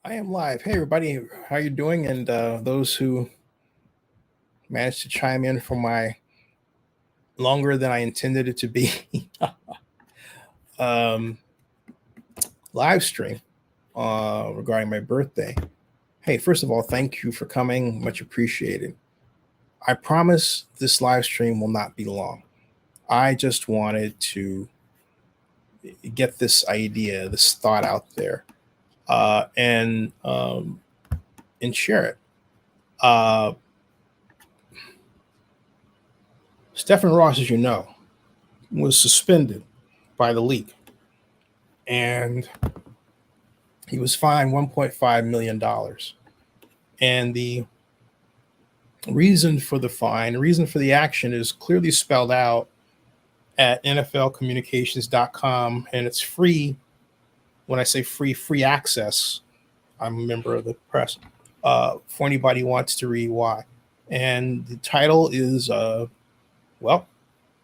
I am live. Hey, everybody, how you doing? And those who managed to chime in for my longer than I intended it to be um, live stream regarding my birthday. Hey, first of all, thank you for coming. Much appreciated. I promise this live stream will not be long. I just wanted to get this idea, this thought out there, and share it. Uh, Stephen Ross, as you know, was suspended by the league, and he was fined $1.5 million. And the reason for the fine, the reason for the action is clearly spelled out at NFLcommunications.com, and it's free. When I say free, free access, I'm a member of the press, for anybody who wants to read why. And the title is, well,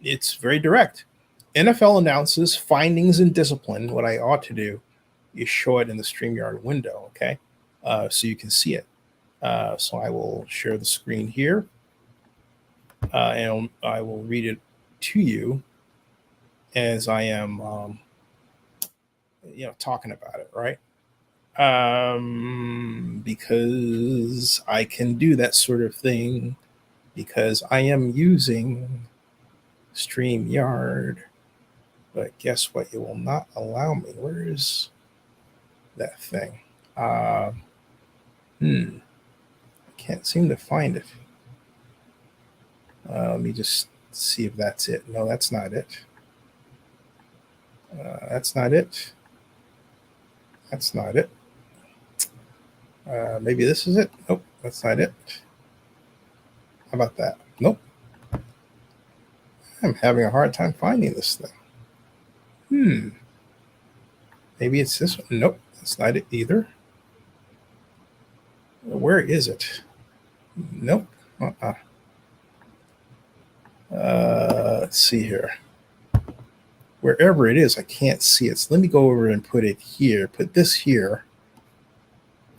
it's very direct. NFL announces findings and discipline. What I ought to do is show it in the StreamYard window, okay? So you can see it. So I will share the screen here, and I will read it to you as I am, talking about it, right? Because I can do that sort of thing because I am using StreamYard. But guess what? It will not allow me. Where is that thing? I can't seem to find it. Let me just see if that's it. No, that's not it. That's not it. That's not it. Maybe this is it. Nope, that's not it. How about that? Nope. I'm having a hard time finding this thing. Maybe it's this one. Nope, that's not it either. Where is it? Nope. Let's see here. Wherever it is, I can't see it. So let me go over and put it here. Put this here.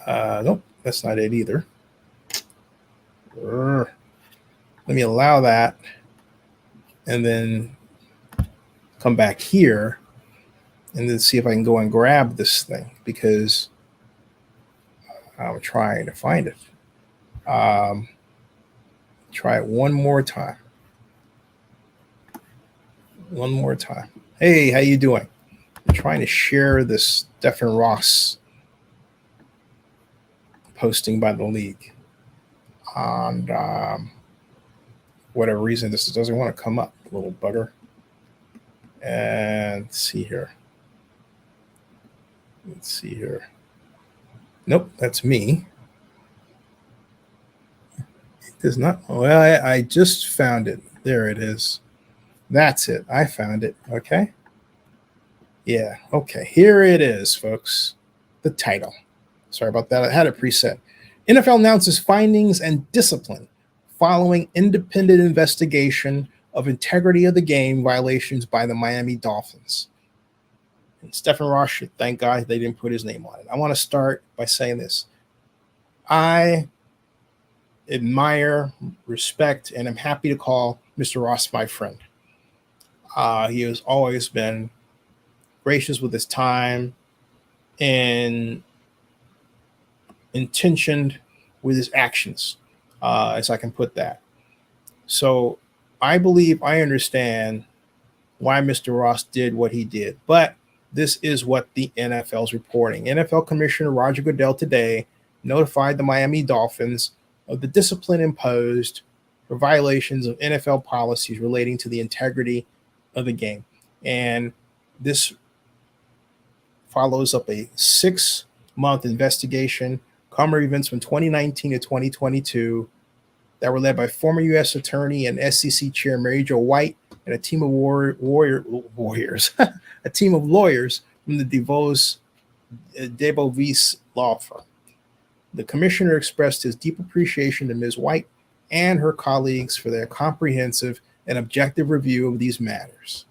Nope, that's not it either. Let me allow that and then come back here and then see if I can go and grab this thing because I'm trying to find it. Try it one more time. One more time. Hey, how you doing? I'm trying to share this Stephen Ross posting by the league. And whatever reason, this doesn't want to come up, little bugger. And let's see here. Let's see here. Nope, that's me. It does not. Well, I just found it. There it is. That's it. I found it. Okay. Yeah. Okay. Here it is, folks. The title. Sorry about that. I had it preset. NFL announces findings and discipline following independent investigation of integrity of the game violations by the Miami Dolphins. And Stephen Ross should thank God they didn't put his name on it. I want to start by saying this. I admire, respect, and I'm happy to call Mr. Ross my friend. He has always been gracious with his time and intentioned with his actions, as I can put that. So I believe I understand why Mr. Ross did what he did, but this is what the NFL is reporting. NFL Commissioner Roger Goodell today notified the Miami Dolphins of the discipline imposed for violations of NFL policies relating to the integrity of the game. And this follows up a 6-month investigation covering events from 2019 to 2022 that were led by former U.S. Attorney and SEC Chair Mary Jo White and a team of warriors, a team of lawyers from the DeBovis law firm. The commissioner expressed his deep appreciation to Ms. White and her colleagues for their comprehensive and objective review of these matters.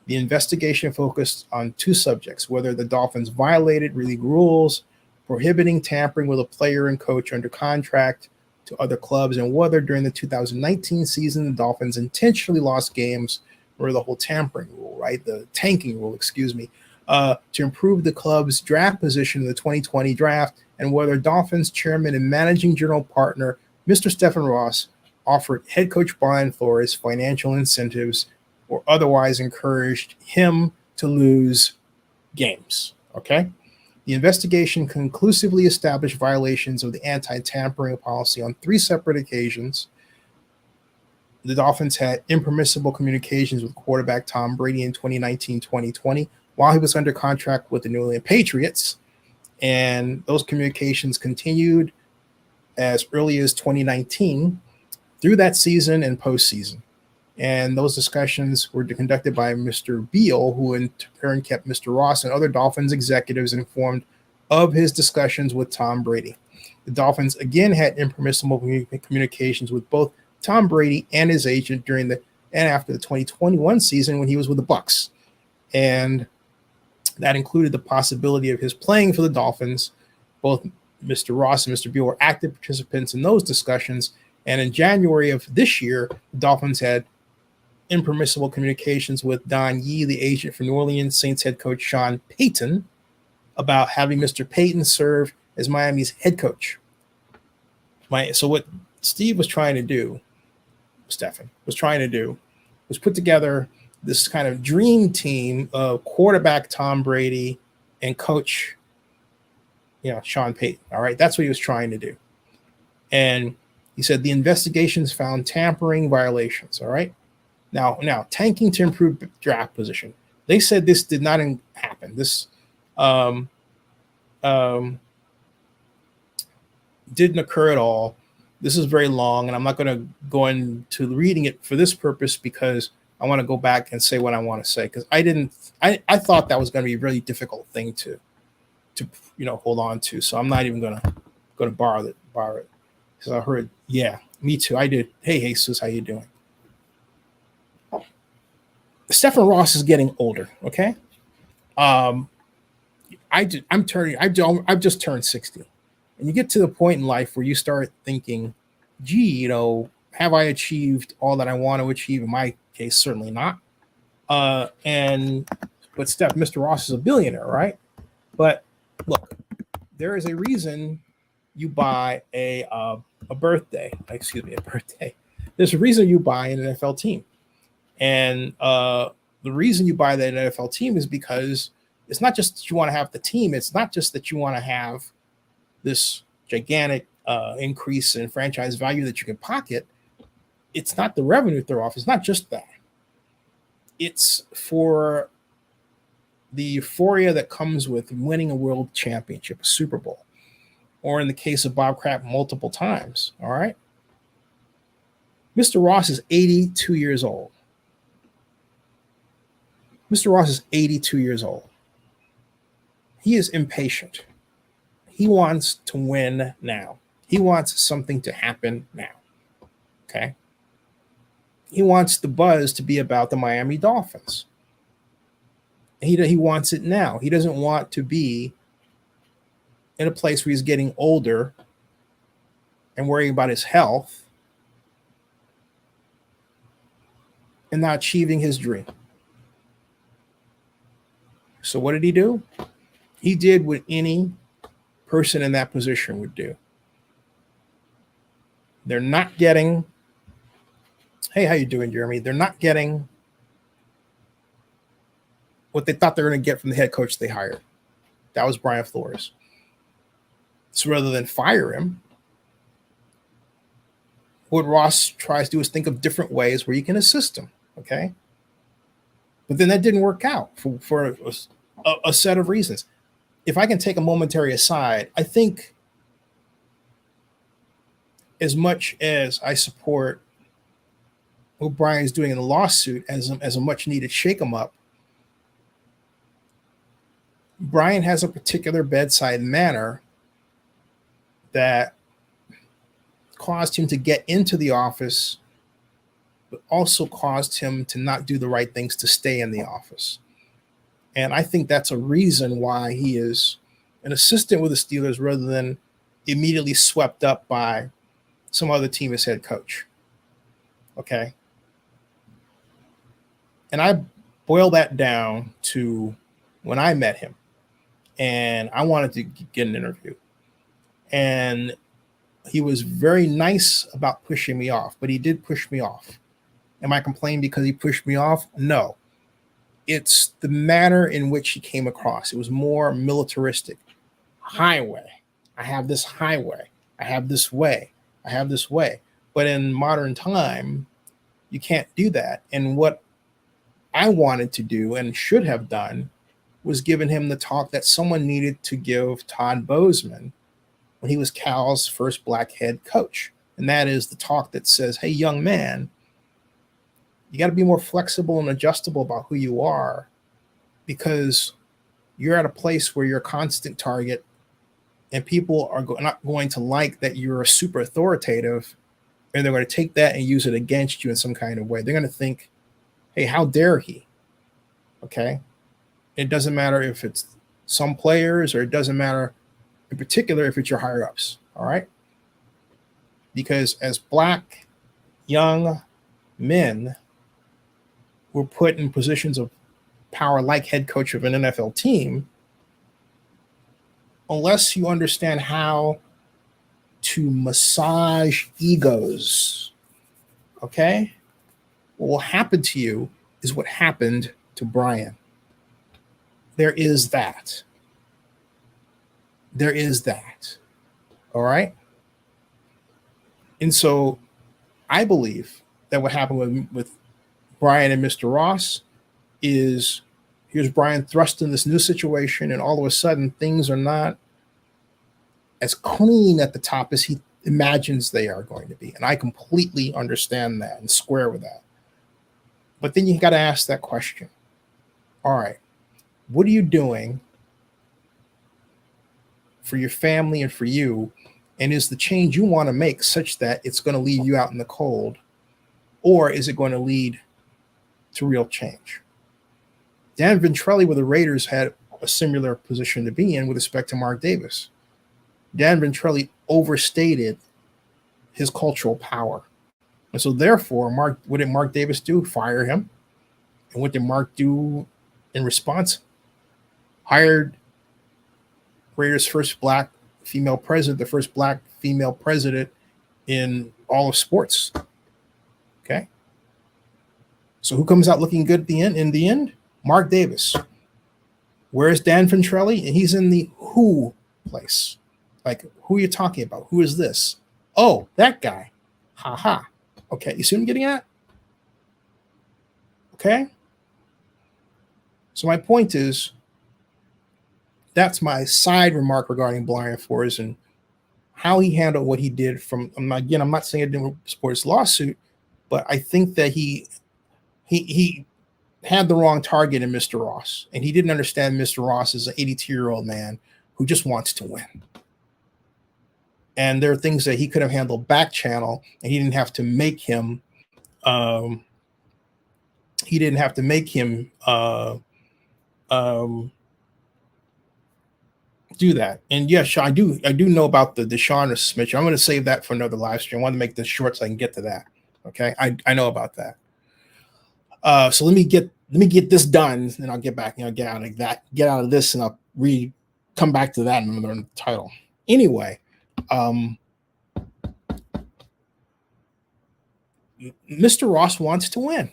The investigation focused on 2 subjects: whether the Dolphins violated league rules prohibiting tampering with a player and coach under contract to other clubs, and whether during the 2019 season the Dolphins intentionally lost games or the whole tampering rule, right? The tanking rule, excuse me, to improve the club's draft position in the 2020 draft, and whether Dolphins chairman and managing general partner Mr. Stephen Ross offered head coach Brian Flores financial incentives or otherwise encouraged him to lose games. Okay. The investigation conclusively established violations of the anti-tampering policy on 3 separate occasions. The Dolphins had impermissible communications with quarterback Tom Brady in 2019-2020 while he was under contract with the New England Patriots. And those communications continued as early as 2019 through that season and postseason. And those discussions were conducted by Mr. Beal, who in turn kept Mr. Ross and other Dolphins executives informed of his discussions with Tom Brady. The Dolphins again had impermissible communications with both Tom Brady and his agent during and after the 2021 season when he was with the Bucs. And that included the possibility of his playing for the Dolphins. Both Mr. Ross and Mr. Beal were active participants in those discussions. And in January of this year, the Dolphins had impermissible communications with Don Yee, the agent for New Orleans Saints head coach Sean Peyton, about having Mr. Peyton serve as Miami's head coach. So what Steve was trying to do, Stephen was trying to do, was put together this kind of dream team of quarterback Tom Brady and coach, Sean Payton. All right, that's what he was trying to do. And he said the investigations found tampering violations. All right. Now, tanking to improve draft position. They said this did not happen. This didn't occur at all. This is very long, and I'm not going to go into reading it for this purpose because I want to go back and say what I want to say, because I thought that was going to be a really difficult thing to hold on to. So I'm not even going to borrow it. Because I heard, yeah, me too. I did. Hey, Jesus, how you doing? Stephen Ross is getting older. Okay. I've just turned 60. And you get to the point in life where you start thinking, gee, have I achieved all that I want to achieve? In my case, certainly not. But Mr. Ross is a billionaire, right? But look, there is a reason you buy a birthday. There's a reason you buy an NFL team. And the reason you buy that NFL team is because it's not just that you want to have the team. It's not just that you want to have this gigantic increase in franchise value that you can pocket. It's not the revenue throw off. It's not just that. It's for the euphoria that comes with winning a world championship, a Super Bowl, or in the case of Bob Kraft, multiple times. All right. Mr. Ross is 82 years old. Mr. Ross is 82 years old. He is impatient. He wants to win now. He wants something to happen now. Okay. He wants the buzz to be about the Miami Dolphins. He wants it now. He doesn't want to be in a place where he's getting older and worrying about his health and not achieving his dream. So what did he do? He did what any person in that position would do. They're not getting, hey, how you doing, Jeremy? They're not getting what they thought they were going to get from the head coach they hired. That was Brian Flores. So rather than fire him, what Ross tries to do is think of different ways where you can assist him, okay? But then that didn't work out for a set of reasons. If I can take a momentary aside, I think as much as I support what Brian's doing in the lawsuit as a much-needed shake-em-up, Brian has a particular bedside manner that caused him to get into the office, but also caused him to not do the right things to stay in the office. And I think that's a reason why he is an assistant with the Steelers rather than immediately swept up by some other team as head coach. Okay. And I boil that down to when I met him and I wanted to get an interview. And he was very nice about pushing me off, but he did push me off. Am I complaining because he pushed me off? No. It's the manner in which he came across. It was more militaristic. Highway. I have this highway. I have this way. I have this way. But in modern time, you can't do that. And what I wanted to do and should have done was given him the talk that someone needed to give Todd Bozeman when he was Cal's first black head coach. And that is the talk that says, hey, young man, you got to be more flexible and adjustable about who you are, because you're at a place where you're a constant target and people are not going to like that you're super authoritative, and they're going to take that and use it against you in some kind of way. They're going to think, hey, how dare he? Okay. It doesn't matter if it's some players, or it doesn't matter in particular if it's your higher ups. All right. Because as black young men were put in positions of power like head coach of an NFL team, unless you understand how to massage egos, okay, what will happen to you is what happened to Brian. There is that. There is that. All right. And so I believe that what happened with Brian and Mr. Ross is, here's Brian thrust in this new situation, and all of a sudden things are not as clean at the top as he imagines they are going to be. And I completely understand that and square with that. But then you got to ask that question. All right, what are you doing for your family and for you? And is the change you want to make such that it's going to leave you out in the cold, or is it going to lead to real change? Dan Ventrelli with the Raiders had a similar position to be in with respect to Mark Davis. Dan Ventrelli overstated his cultural power. And so therefore, what did Mark Davis do? Fire him. And what did Mark do in response? Hired Raiders' first black female president, the first black female president in all of sports. Okay. So who comes out looking good at the end? In the end, Mark Davis. Where's Dan Ventrelli? And he's in the who place. Like, who are you talking about? Who is this? Oh, that guy. Ha ha. Okay, you see what I'm getting at? Okay. So my point is, that's my side remark regarding Brian Flores and how he handled what he did. I'm not saying it didn't support his lawsuit, but I think that he had the wrong target in Mr. Ross, and he didn't understand Mr. Ross is an 82-year-old man who just wants to win. And there are things that he could have handled back channel, and he didn't have to make him. Do that. And yes, I do know about the Deshaun Smith. I'm going to save that for another live stream. I want to make this short so I can get to that. Okay, I know about that. So let me get this done, and I'll get back. Get out of this, and I'll come back to that in another title. Anyway, Mr. Ross wants to win.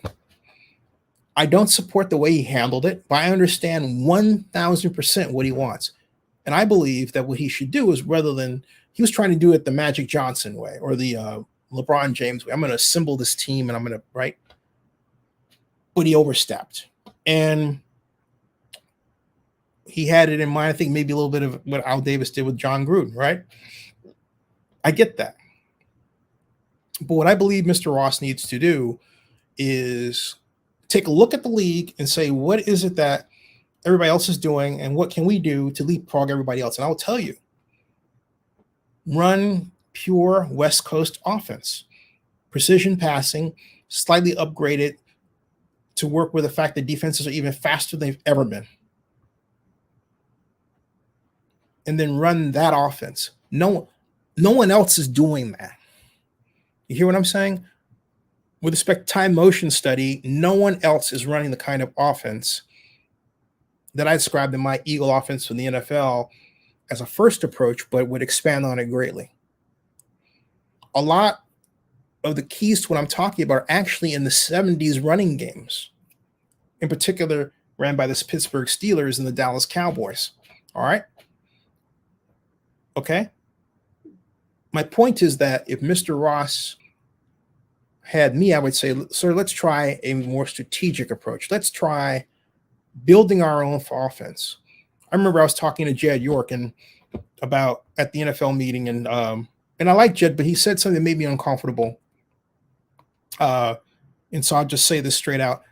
I don't support the way he handled it, but I understand 1,000% what he wants. And I believe that what he should do is, rather than, he was trying to do it the Magic Johnson way or the LeBron James way. I'm going to assemble this team and I'm going to, right? But he overstepped. And he had it in mind, I think maybe a little bit of what Al Davis did with John Gruden, right? I get that. But what I believe Mr. Ross needs to do is take a look at the league and say, what is it that everybody else is doing, and what can we do to leapfrog everybody else? And I'll tell you, run pure West Coast offense, precision passing, slightly upgraded to work with the fact that defenses are even faster than they've ever been. and then run that offense. No one else is doing that. You hear what I'm saying? With respect to time motion study, no one else is running the kind of offense that I described in my Eagle offense from the NFL as a first approach, but would expand on it greatly. A lot of the keys to what I'm talking about are actually in the 70s running games, in particular ran by the Pittsburgh Steelers and the Dallas Cowboys. All right. Okay. My point is that if Mr. Ross had me, I would say, sir, let's try a more strategic approach. Let's try building our own offense. I remember I was talking to Jed York and about at the NFL meeting, and I like Jed, but he said something that made me uncomfortable. And so I'll just say this straight out.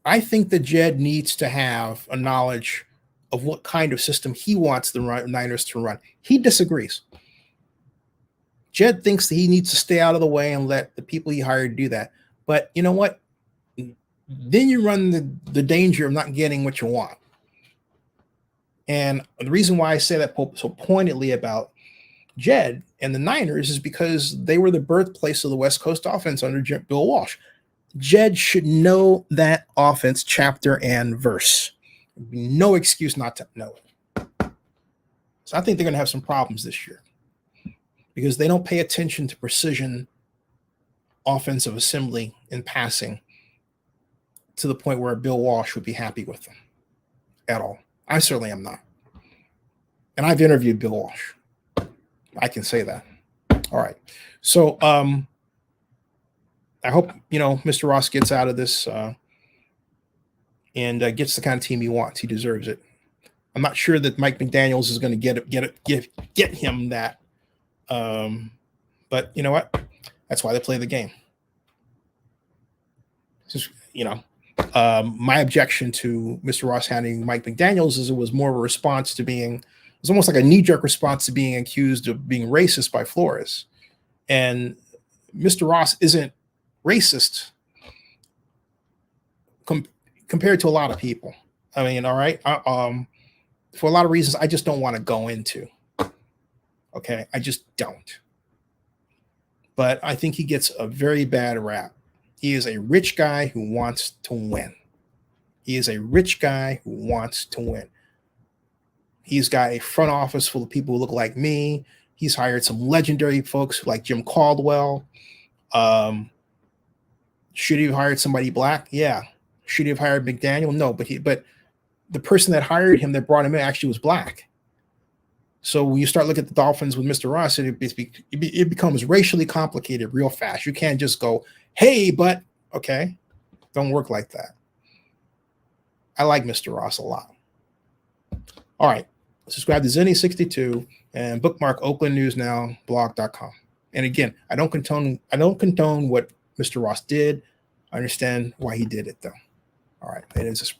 I think that Jed needs to have a knowledge of what kind of system he wants the Niners to run. He disagrees. Jed thinks that he needs to stay out of the way and let the people he hired do that. But you know what? Then you run the danger of not getting what you want. And the reason why I say that so pointedly about Jed and the Niners is because they were the birthplace of the West Coast offense under Bill Walsh. Jed should know that offense chapter and verse. No excuse not to know it. So I think they're going to have some problems this year because they don't pay attention to precision offensive assembly and passing to the point where Bill Walsh would be happy with them at all. I certainly am not. And I've interviewed Bill Walsh. I can say that. All right. So I hope, Mr. Ross gets out of this and gets the kind of team he wants. He deserves it. I'm not sure that Mike McDaniels is going to get him that. But you know what? That's why they play the game. Just, my objection to Mr. Ross handing Mike McDaniels is it was more of a response to it was almost like a knee-jerk response to being accused of being racist by Flores. And Mr. Ross isn't racist compared to a lot of people. I mean, all right. For a lot of reasons I just don't want to go into. Okay. I just don't. But I think he gets a very bad rap. He is a rich guy who wants to win. He's got a front office full of people who look like me. He's hired some legendary folks like Jim Caldwell. Should he have hired somebody black? Yeah. Should he have hired McDaniel? No, but the person that hired him, that brought him in, actually was black. So when you start looking at the Dolphins with Mr. Ross, it becomes racially complicated real fast. You can't just go, hey, but okay. Don't work like that. I like Mr. Ross a lot. All right. Subscribe to Zenny62 and bookmark OaklandNewsNowBlog.com. And again, I don't condone what Mr. Ross did. I understand why he did it, though. All right. It is a surprise.